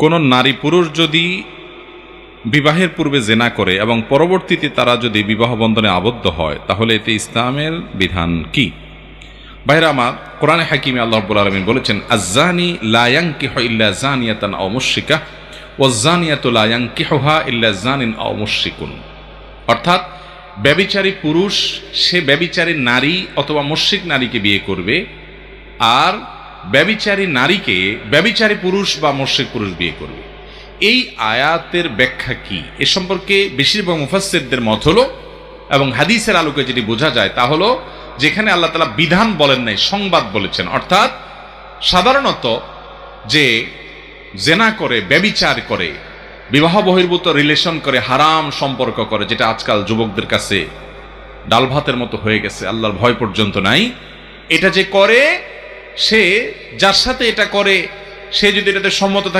কোনো নারী পুরুষ যদি বিবাহের পূর্বে জেনা করে এবং পরবর্তীতে তারা যদি বিবাহ বন্ধনে আবদ্ধ হয়, তাহলে এতে ইসলামের বিধান কি? ভাইরা আমার, কোরআনে হাকিমে আল্লাহ রাব্বুল আলামিন বলেছেন, আয-যানি লা ইয়ানকিহু ইল্লা যানিয়াতান আও মুশরিকা ওয়াজ-যানিয়াতু লা ইয়ানকিহুহা ইল্লা যানিন আও মুশরিকুন। অর্থাৎ ব্যভিচারী পুরুষ সে ব্যভিচারী নারী অথবা মুশরিক নারীকে বিয়ে করবে, আর ব্যভিচারী নারীকে ব্যভিচারী পুরুষ বা মুশরিক পুরুষ বিয়ে করবে। এই আয়াতের ব্যাখ্যা কি এ সম্পর্কে বেশিরভাগ মুফাসসিরদের মত হলো, এবং হাদিসের আলোকে যেটি বোঝা যায় তা হলো, যেখানে আল্লাহ তাআলা বিধান বলেন নাই, সংবাদ বলেছেন। অর্থাৎ সাধারণত যে জেনা করে, ব্যভিচার করে, বিবাহ বহির্ভূত রিলেশন করে, হারাম সম্পর্ক করে, যেটা আজকাল যুবকদের কাছে ডাল ভাতের মতো হয়ে গেছে, আল্লাহর ভয় পর্যন্ত নাই, এটা যে করে, সে যার সাথে এটা করে সে যদি এটাতে সম্মত থাকে